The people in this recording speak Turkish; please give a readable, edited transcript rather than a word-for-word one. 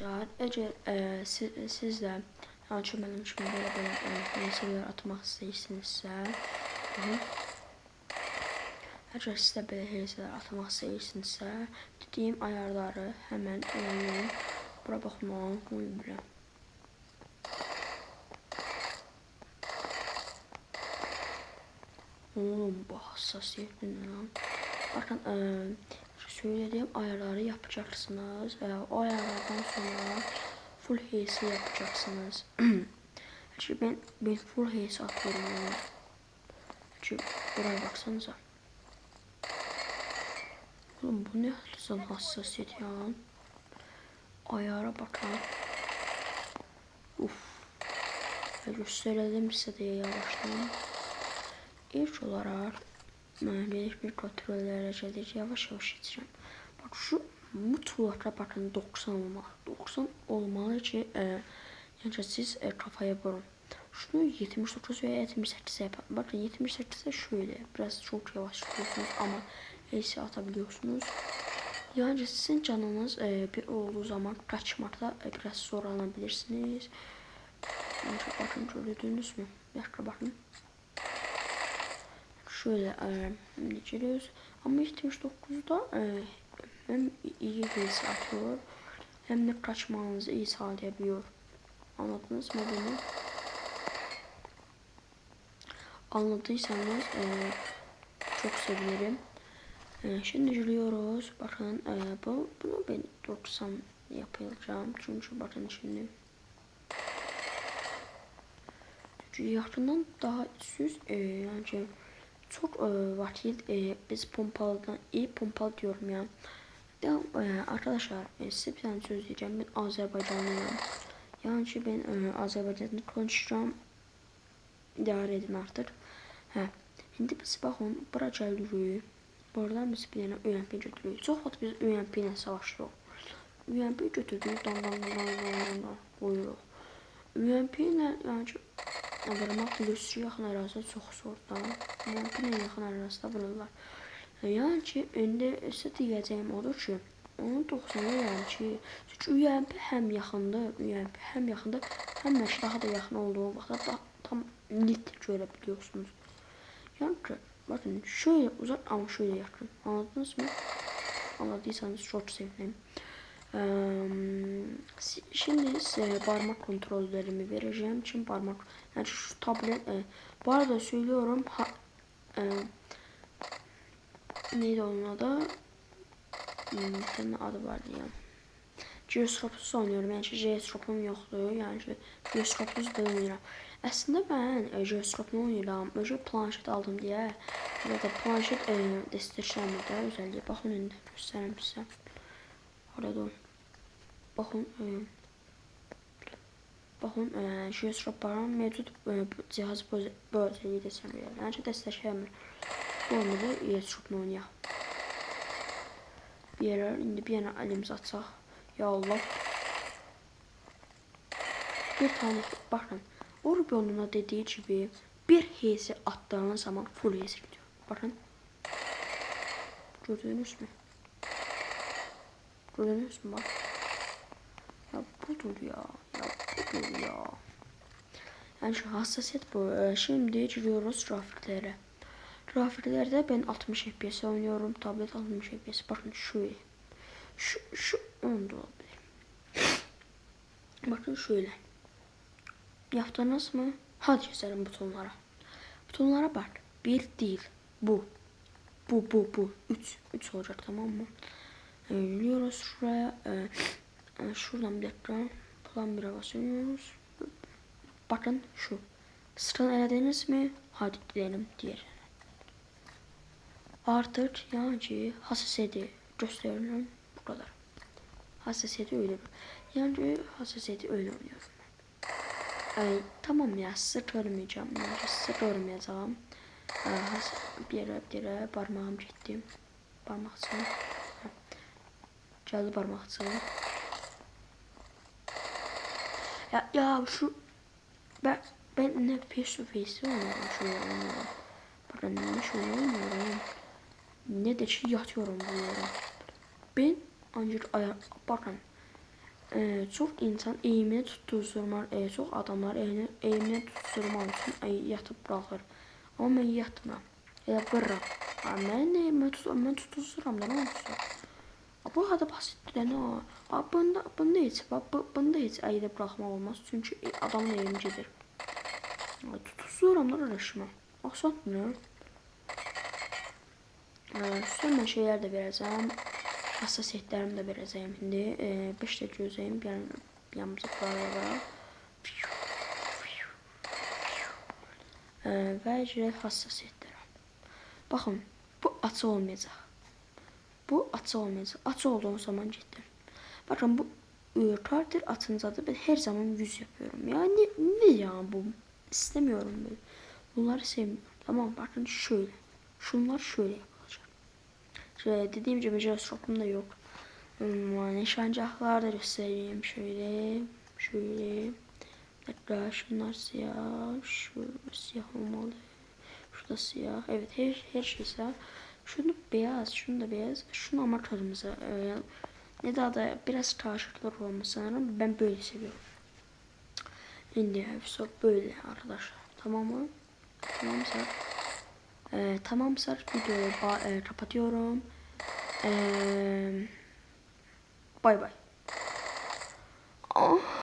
Arkadaşlar, eğer siz de yani benim için böyle meseleler atmak istəyirsinizsə, eğer siz de böyle meseleler atmak istəyirsinizsə, dediyim ayarları hemen öğrenin. Bura baxın, bilmirəm. Oğlum, bu hassasiyet ne lan? Bakın, söylediğim ayarları yapacaksınız. O ayarlardan sonra full HD yapacaksınız. Çünkü ben full HD atıyorum yani. Çünkü buraya baksanıza. Oğlum, bu ne hassasiyet ya? Ayara bakın. Uf. Gösterelim size de yavaştan. İlk olarak bir kontrollerle yavaş yavaş geçeceğim. Bak şu mutlaka bakın 90 olmalı. 90 olmalı ki yani siz kafaya vurun. Şunu 79 veya 78'e yapın. Bakın 78'e şöyle biraz çok yavaş gidiyorsunuz ama AC atabiliyorsunuz. Yani sizin canınız bir olduğu zaman kaçmakta biraz zorlanabilirsiniz. Yani bakın gördünüz mü? Yakra bakın. Şöyle geçiriyoruz. Ama 79'da hem iyi hız atıyor hem de kaçmanızı iyi sağlayabiliyor. Anladınız mı bunu? Anladıysanız çok sevinirim. Şimdi giriyoruz. Bakın bunu ben 90 yapacağım. Çünkü bakın şimdi yakından daha süz yani çok vakit biz pompalıdan iyi pompalı diyorum ya. Arkadaşlar size bir tane söz diyeceğim. Ben Azerbaycanlıyım. Yani ben Azerbaycan'da konuşacağım. İdare edin artık. Şimdi biz bakın bura gelirik. Buradan biz bir tane UMP götürürük. Çox vaxt biz UMP ilə savaşırıq. UMP götürdük, dan qoyuruq. UMP ilə yəni vurmaq bilirsiniz, yaxın ərazidə çox zordur. UMP ilə yaxın ərazidə vururlar. Yəni ki, indi sizə deyəcəyim odur ki, onun 90'ı yəni ki, çünki UMP həm yaxındır, həm də daha da yaxın olduğu vaxtda tam net görə biliyorsunuz. Yani ki, bakın şöyle uzak ama şöyle yakın. Anladınız mı? Anladıysanız çok sevinirim. Şimdi size parmak kontrollerimi vereceğim için parmak yani şu tablet bu arada söylüyorum neydi onun adı? Bir tane adı vardı ya. Geostropsuz oynuyorum. Yani Geostrop'um yoktu. Yani Geostropsuz da oynuyorum. Aslında ben Geostrop'la oynuyorum. Önce planşet aldım diye. Ya da planşet desteklenmedi özelliği. Bakın indi göstereyim size. Orada bakın Geostrop'ların mevcut cihaz bu özelliği desem verir. Yani desteklenmir. Bu oyunda Geostrop'la oynayaq. Bir yere indi bir yana elimizi açaq. Ya Allah. Bir tane bakın. Orbion'una dediği gibi bir hezi attığınız zaman full hezi gidiyor. Bakın. Gördünüz mü? Gördünüz mü bak. Ya budur ya. Budur ya. Yani şu hassasiyet bu. Şimdi giriyoruz grafiklere. Grafiklerde ben 60 FPS oynuyorum. Tablet 60 FPS. Bakın şöyle. Şu onda olabilir. Bakın şöyle. Yaptınız mı? Hadi gösterin butonlara. Butonlara bak. Bir değil. Bu. Üç olacak, tamam mı? Geliyoruz şuraya. Şuradan bir dakika. Plan 1'e basıyoruz. Bakın şu. Scan elediniz mi? Hadi gidelim diğer. Artık yani hassasiyeti gösteriyorum. Bu kadar. Hassasiyeti öyle. Yani hassasiyeti öyle oynuyorum. Tamam ya, size görmeyeceğim. Yani size görmeyeceğim. Bir yere parmağım gitti. Parmak çalı. Geldi parmak çalı. Ya şu ben ne face to face oynuyorum, şöyle oynuyorum. Bakın ne şöyle oynuyorum. Ne de yatıyorum bu yere. Ben ancak bakın Çok insan eğimini tutdurmaq, çox adamlar eğimini tutdurmaq üçün yatıb buraxır. Amma mən yatmıram. Elə vururam. Mən tutdururam da nə olursa. Bu kadar basittir də nə? Bunda heç əydə buraxmaq olmaz. Çünki adamın eğimcidir. Tutdururam da uğraşma. Asandır nə? Sonra mən şeylər də verəcəm. Hassasiyetlərimi də verəcəyim indi. 5 də gözəyim. Yanımıza qurarlara. Və icra hassasiyetlərəm. Baxın, bu açıq olmayacaq. Bu açıq olmayacaq. Açıq olduğum zaman getdim. Bakın bu kartır açıncadır. Ben her zaman 100 yapıyorum. Yani ne ya bu? İstemiyorum böyle. Bunları sevmiyorum. Tamam bakın şöyle. Şunlar şöyle yapılacak. Şöyle dediğim gibi jiroskopum da yok. Nişancaklar da göstereyim. Şöyle. Şöyle. Tekrar şunlar siyah. Şu siyah olmalı. Şurada siyah. Evet her şey siyah. Şunu beyaz. Şunu da beyaz. Şunu ama kırmızı. Ne daha da biraz karşılıklı olması sanırım. Ben böyle seviyorum. Şimdi hepsi böyle arkadaşlar. Tamam mı? Tamamsa. Tamamsa videoyu kapatıyorum. Bay bay.